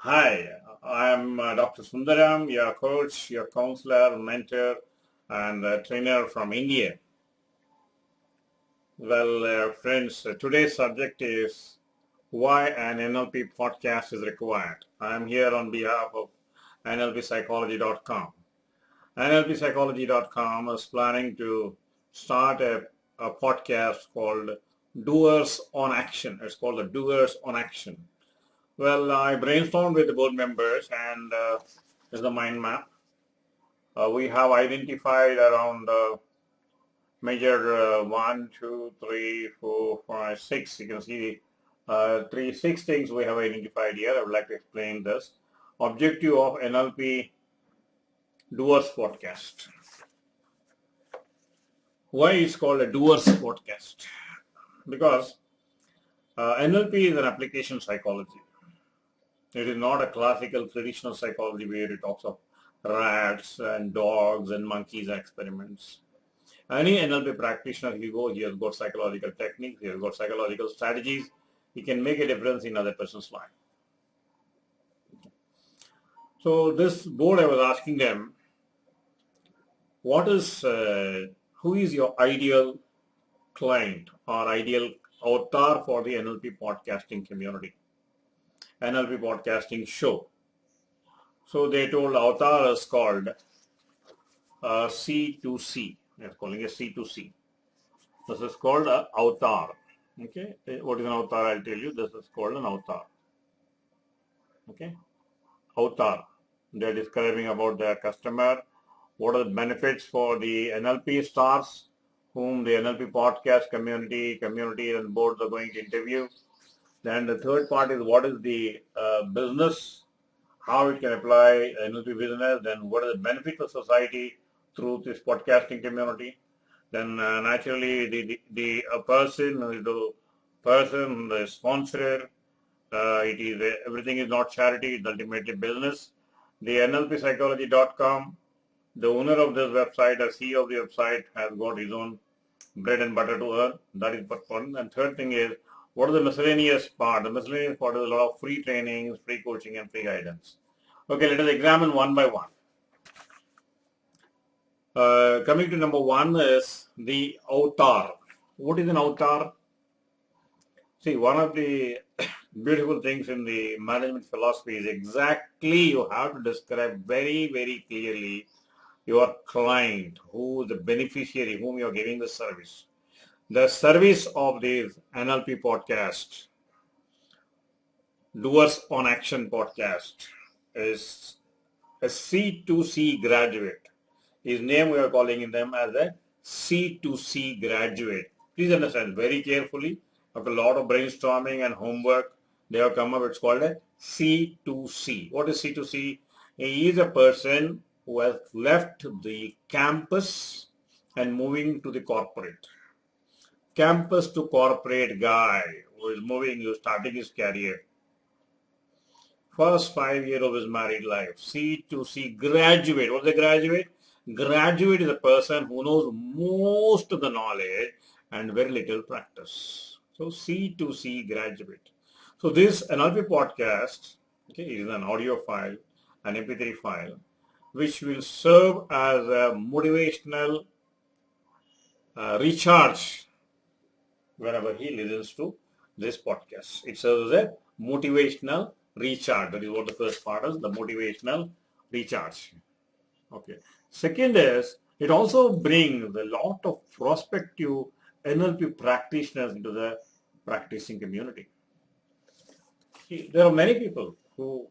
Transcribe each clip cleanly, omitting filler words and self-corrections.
Hi, I'm Dr. Sundaram, your coach, your counselor, mentor, and trainer from India. Well, friends, today's subject is why an NLP podcast is required. I'm here on behalf of nlppsychology.com. nlppsychology.com is planning to start a podcast called Doers on Action. It's called the Doers on Action. Well, I brainstormed with the board members and this is the mind map. We have identified around major 1, 2, 3, 4, 5, 6. You can see 6 things we have identified here. I would like to explain this. Objective of NLP Doers Podcast. Why it's called a Doers Podcast? Because NLP is an application psychology. It is not a classical traditional psychology where it talks of rats and dogs and monkeys and experiments. Any NLP practitioner, he has got psychological techniques, he has got psychological strategies, he can make a difference in other person's life. So this board, I was asking them, who is your ideal client or ideal avatar for the NLP podcasting community, NLP podcasting show? So they told avatar is called C2C. They're calling it C2C. This is called a avatar. Okay, what is an avatar? I'll tell you. This is called an avatar. Okay, avatar. They're describing about their customer. What are the benefits for the NLP stars, whom the NLP podcast community and boards are going to interview. Then the third part is what is the business, how it can apply NLP business. Then what are the benefits of society through this podcasting community. Then naturally the person, the sponsor, it is everything is not charity, it's ultimately business. The nlppsychology.com, the owner of this website, the CEO of the website, has got his own bread and butter to earn. That is one. And third thing is, what is the miscellaneous part? The miscellaneous part is a lot of free trainings, free coaching, and free guidance. Okay, let us examine one by one. Coming to number one is the avatar. What is an avatar? See, one of the beautiful things in the management philosophy is exactly you have to describe very, very clearly your client, who is the beneficiary, whom you are giving the service. The service of this NLP podcast, Doers on Action podcast, is a C2C graduate. His name we are calling them as a C2C graduate. Please understand very carefully. After a lot of brainstorming and homework, they have come up. It's called a C2C. What is C2C? He is a person who has left the campus and moving to the corporate. Campus to corporate guy who is starting his career. First 5 years of his married life. C2C graduate. What is a graduate? Graduate is a person who knows most of the knowledge and very little practice. So C2C graduate. So this NLP podcast, okay, is an audio file, an MP3 file, which will serve as a motivational recharge whenever he listens to this podcast. It serves as a motivational recharge. That is what the first part is, the motivational recharge. Okay. Second is, it also brings a lot of prospective NLP practitioners into the practicing community. See, there are many people who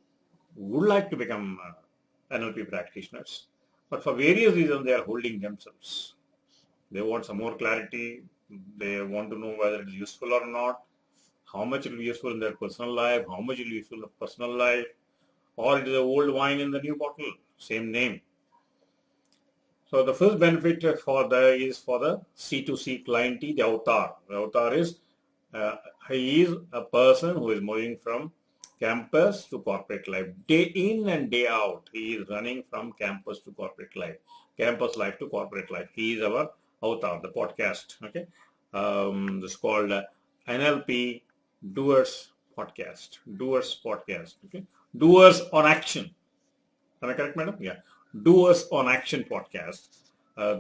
would like to become NLP practitioners, but for various reasons they are holding themselves. They want some more clarity. They want to know whether it is useful or not, how much it will be useful in their personal life, how much it will be useful in their personal life, or it is the old wine in the new bottle, same name. So the first benefit is for the C2C client, the avatar. The avatar is, he is a person who is moving from campus to corporate life. Day in and day out, he is running from campus to corporate life, campus life to corporate life. He is our avatar, the podcast. Okay, this is called NLP Doers podcast. Doers podcast. Okay. Doers on action. Am I correct, madam? Yeah. Doers on Action podcast.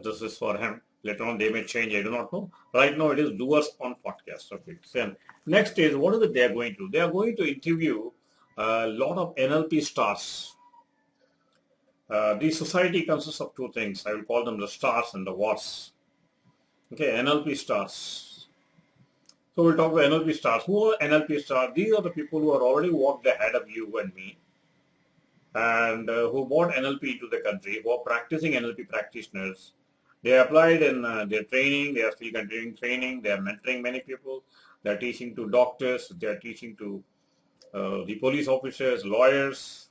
This is for him. Later on, they may change. I do not know. Right now, it is Doers on podcast. Okay. Then next is what is it they are going to? They are going to interview a lot of NLP stars. The society consists of two things. I will call them the stars and the wars. Okay, NLP stars. So we'll talk about NLP stars. Who are NLP stars? These are the people who are already walked ahead of you and me, and who brought NLP into the country, who are practicing NLP practitioners. They applied in their training, they are still continuing training, they are mentoring many people, they are teaching to doctors, they are teaching to the police officers, lawyers,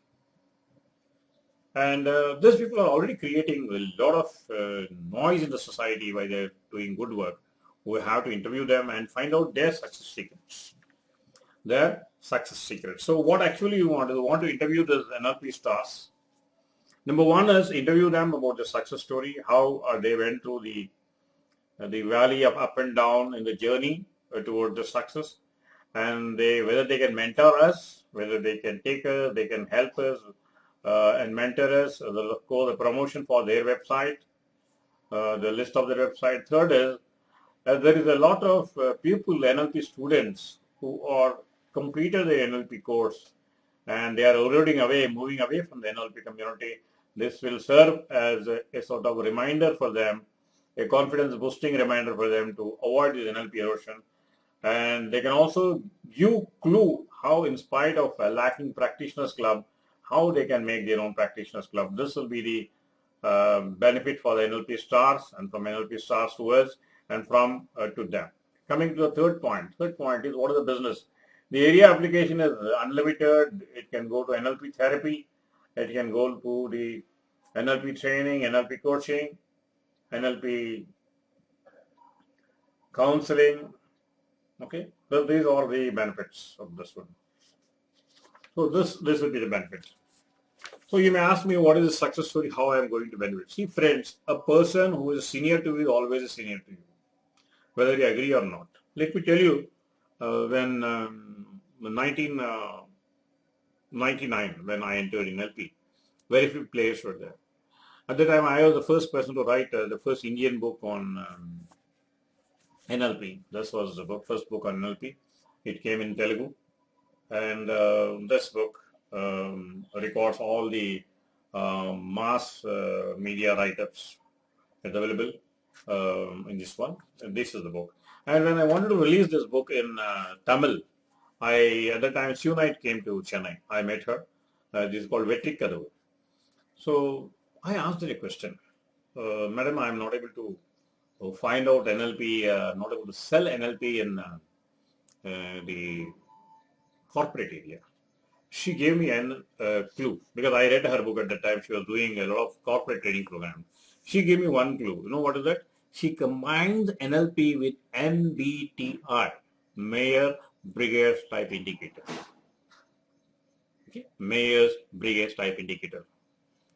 and these people are already creating a lot of noise in the society by they're doing good work. We have to interview them and find out their success secrets. Their success secrets. So what actually you want is you want to interview the NLP stars. Number one is interview them about the success story, how they went through the valley of up and down in the journey towards the success, and whether they can mentor us, whether they can take us, they can help us and mentor us. Of course, the promotion for their website, the list of their website. Third is there is a lot of people, NLP students, who are completed the NLP course and they are moving away from the NLP community. This will serve as a sort of reminder for them, a confidence boosting reminder for them to avoid this NLP erosion. And they can also give clue how, in spite of a lacking practitioners club, how they can make their own practitioners club. This will be the benefit for the NLP stars, and from NLP stars to us, and from to them. Coming to the third point. Third point is what is the business? The area application is unlimited. It can go to NLP therapy. It can go to the NLP training, NLP coaching, NLP counseling. Okay, so these are the benefits of this one. So this will be the benefit. So you may ask me, what is the success story? How I am going to benefit? See, friends, a person who is senior to you is always a senior to you, whether you agree or not. Let me tell you, when 1999, when I entered in NLP, very few players were there. At the time, I was the first person to write the first Indian book on NLP. This was the first book on NLP. It came in Telugu. And this book records all the mass media write-ups that's available in this one. And this is the book. And when I wanted to release this book in Tamil, at the time, Sue Knight came to Chennai. I met her. This is called Vetri Kadavu. So I asked her a question. Madam, I am not able to find out NLP, not able to sell NLP in the corporate area. She gave me a clue because I read her book at the time. She was doing a lot of corporate training programs. She gave me one clue. You know what is that? She combines NLP with MBTI, Mayor Brigade type indicator. Okay, Mayor's Brigade type indicator.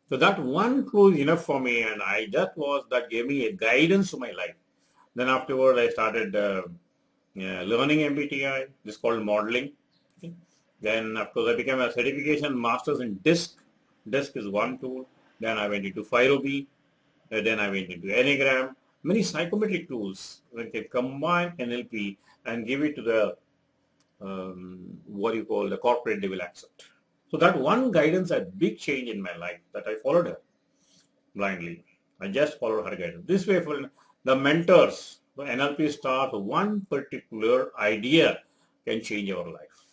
So that one clue is enough for me, and that gave me a guidance to my life. Then afterward, I started learning MBTI. This is called modeling. Okay. Then, of course, I became a certification master's in DISC. DISC is one tool. Then I went into Firobi. Then I went into Enneagram. Many psychometric tools that can combine NLP and give it to the the corporate they will accept. So that one guidance had big change in my life that I followed her blindly. I just followed her guidance. This way, for the mentors, the NLP stars, one particular idea can change our life.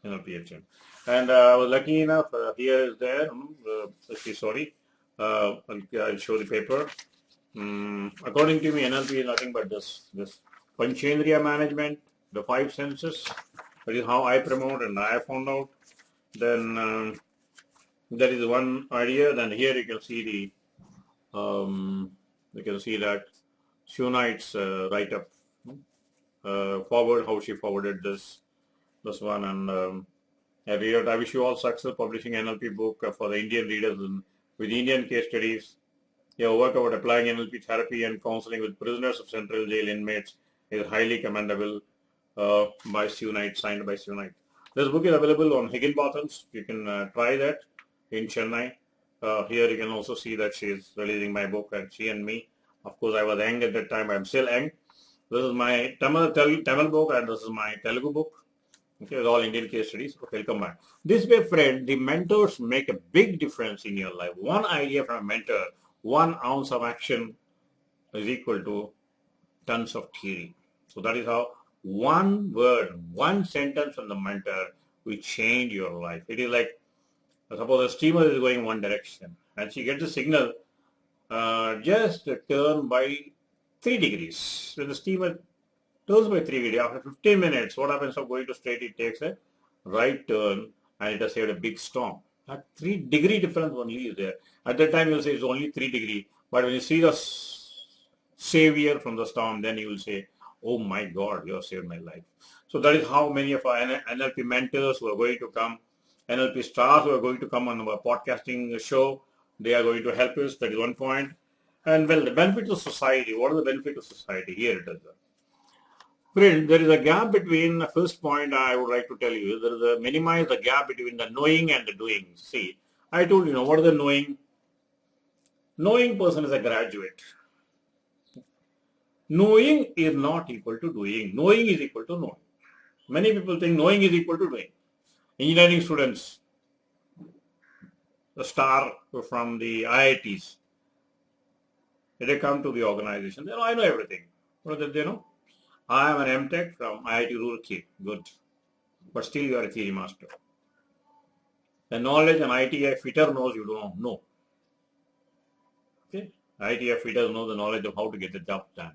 NLP action. And I was lucky enough, here is there, sorry, I'll show the paper. According to me, NLP is nothing but this Panchendriya management, the five senses. That is how I promote and I found out. Then that is one idea. Then here you can see that Sue Knight's write-up forward, how she forwarded this one, and I wish you all success publishing NLP book for the Indian readers with Indian case studies. Your work about applying NLP therapy and counseling with prisoners of central jail inmates is highly commendable. By Sue Knight, signed by Sue Knight. This book is available on Higginbotham's. You can try that in Chennai. Here you can also see that she is releasing my book, and she and me. Of course, I was young at that time. I'm still young. This is my Tamil book, and this is my Telugu book. Okay, it's all Indian case studies. Okay, welcome back. This way, friend, the mentors make a big difference in your life. One idea from a mentor, 1 ounce of action is equal to tons of theory. So that is how one word, one sentence from the mentor will change your life. It is like, suppose a steamer is going one direction and she gets a signal, just turn by 3 degrees. When the steamer turns by 3 degrees, after 15 minutes, what happens of going to straight? It takes a right turn and it has saved a big storm. That 3 degree difference only is there. At that time, you'll say it's only 3 degree. But when you see the savior from the storm, then you will say, oh my God, you have saved my life. So that is how many of our NLP mentors who are going to come, NLP stars who are going to come on our podcasting show, they are going to help us. That is one point. And well, the benefit of society. What are the benefits of society? Here it is. Friend, there is a gap between the first point I would like to tell you. There is a minimize the gap between the knowing and the doing. See, I told you, what is the knowing? Knowing person is a graduate. Knowing is not equal to doing. Knowing is equal to knowing. Many people think knowing is equal to doing. Engineering students, the star from the IITs, they come to the organization. They know, I know everything. What did they know? I am an M.Tech from IIT Roorkee. Good. But still you are a theory master. The knowledge an IIT fitter knows you don't know. Okay? IIT fitters know the knowledge of how to get the job done.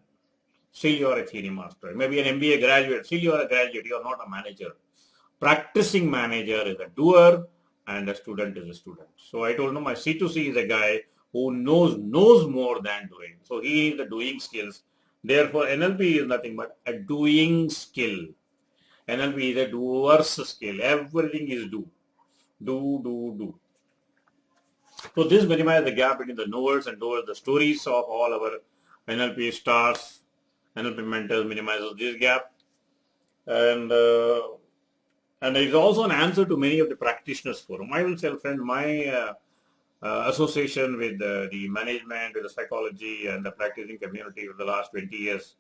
Still you are a theory master. Maybe an MBA graduate. Still you are a graduate. You are not a manager. Practicing manager is a doer and a student is a student. So I told him my C2C is a guy who knows more than doing. So he is the doing skills. Therefore, NLP is nothing but a doing skill. NLP is a doer's skill. Everything is do. Do. So this minimizes the gap between the knowers and doers. The stories of all our NLP stars, NLP mentors minimizes this gap. And it is also an answer to many of the practitioners forum. I will say, friend, my association with the management, with the psychology and the practicing community for the last 20 years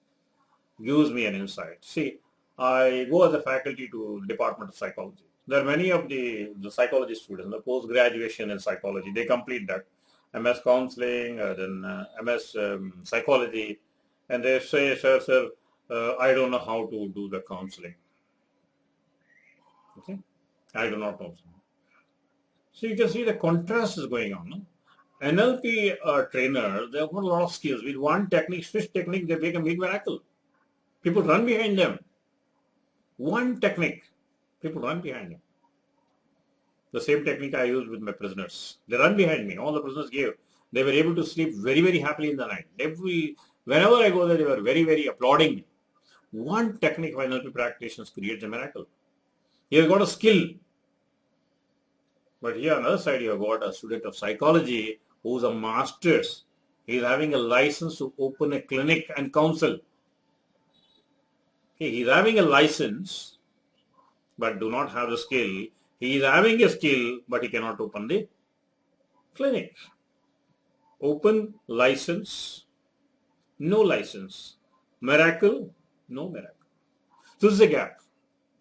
gives me an insight. See, I go as a faculty to Department of Psychology. There are many of the psychology students, the post-graduation in psychology, they complete that. MS counseling, then MS psychology, and they say, sir, I don't know how to do the counseling. Okay, I do not know. So you can see the contrast is going on. No? NLP trainers, they have got a lot of skills. With one technique, switch technique, they make a big miracle. People run behind them. One technique, people run behind them. The same technique I used with my prisoners. They run behind me. All the prisoners gave. They were able to sleep very, very happily in the night. Whenever I go there, they were very, very applauding me. One technique of NLP practitioners creates a miracle. You have got a skill. But here on the other side, you have got a student of psychology who's a master's. He is having a license to open a clinic and counsel. Okay, he's having a license, but do not have the skill. He is having a skill, but he cannot open the clinic. Open license, no license. Miracle, no miracle. So this is a gap.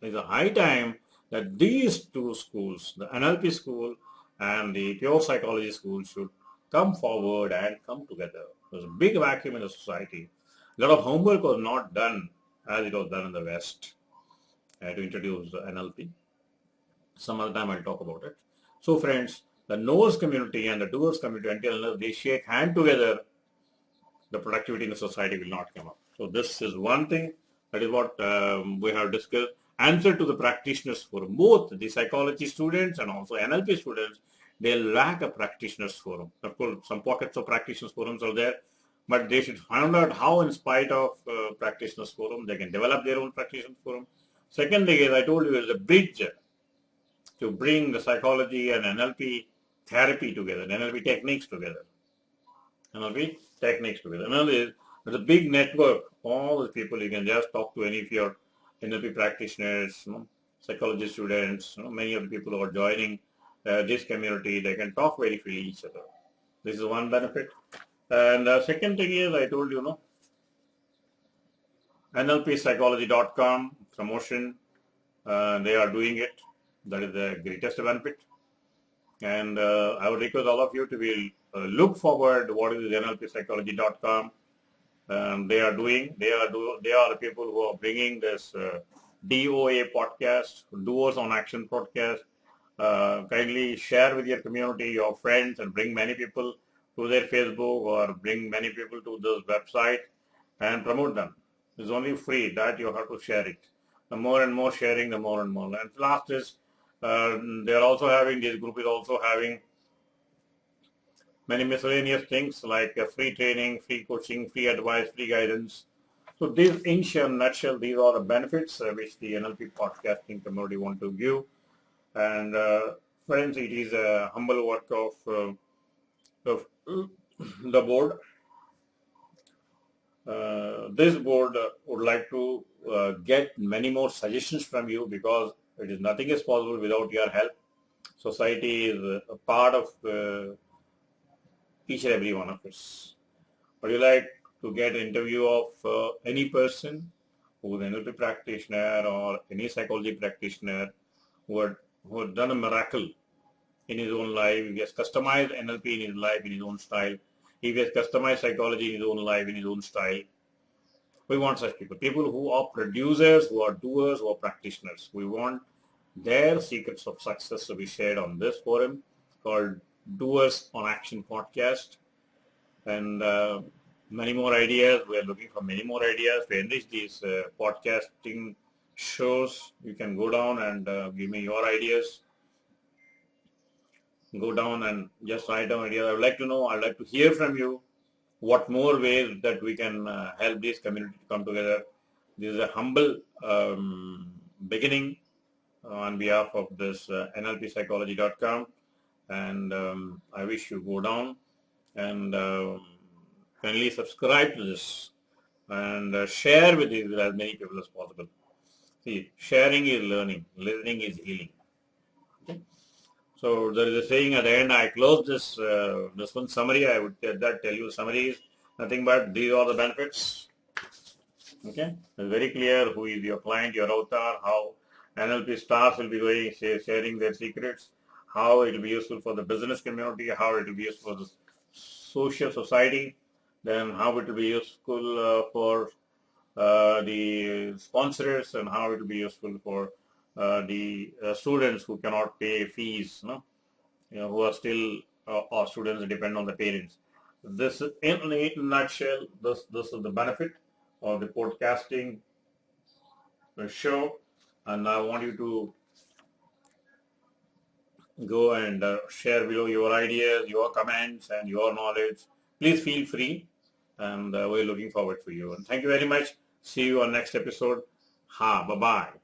It's a high time that these two schools, the NLP school and the pure psychology school, should come forward and come together. There's a big vacuum in the society. A lot of homework was not done as it was done in the West to introduce the NLP. Some other time I'll talk about it. So friends, the knowers community and the doers community, until they shake hand together, the productivity in the society will not come up. So this is one thing. That is what we have discussed. Answer to the practitioners forum. Both the psychology students and also NLP students, they lack a practitioners forum. Of course, some pockets of practitioners forums are there, but they should find out how, in spite of practitioners forum, they can develop their own practitioners forum. Second thing is, I told you, is a bridge to bring the psychology and NLP therapy together, NLP techniques together. NLP techniques together. Another is, there's a big network. All the people, you can just talk to any of your NLP practitioners, psychology students, many of the people who are joining this community, they can talk very freely each other. This is one benefit. And second thing is, I told you, nlppsychology.com promotion, they are doing it. That is the greatest benefit. And I would request all of you to be look forward what is nlppsychology.com. They are doing. They are the people who are bringing this DOA podcast, Doers on Action podcast. Kindly share with your community, your friends, and bring many people to their Facebook or bring many people to this website and promote them. It's only free that you have to share it. The more and more sharing, the more and more. And last is they are also having, this group is also having many miscellaneous things like free training, free coaching, free advice, free guidance. So these, in a nutshell, these are the benefits which the NLP podcasting community want to give. And friends, it is a humble work of the board. This board would like to get many more suggestions from you, because it is nothing is possible without your help. Society is a part of each and every one of us. Would you like to get an interview of any person who is an NLP practitioner or any psychology practitioner who had done a miracle in his own life? He has customized NLP in his life in his own style. He has customized psychology in his own life in his own style. We want such people. People who are producers, who are doers, who are practitioners. We want their secrets of success to be shared on this forum called Doers on Action podcast. And many more ideas. We are looking for many more ideas to enrich these podcasting shows. You can go down and give me your ideas. Go down and just write down ideas. I would like to know, I'd like to hear from you what more ways that we can help this community to come together. This is a humble beginning on behalf of this nlppsychology.com, and I wish you go down and kindly subscribe to this and share with it as many people as possible. See, sharing is learning, listening is healing. Okay? So there is a saying at the end. I close this one summary. I would tell you summary is nothing but these are the benefits. Okay, it's very clear who is your client, your avatar, how NLP stars will be going sharing their secrets, how it will be useful for the business community, how it will be useful for the social society, then how it will be useful for the sponsors, and how it will be useful for the students who cannot pay fees, who are still or students depend on the parents. This, in a nutshell, this is the benefit of the podcasting show, and I want you to go and share below your ideas, your comments, and your knowledge. Please feel free, and we're looking forward for you. And thank you very much. See you on next episode. Bye bye.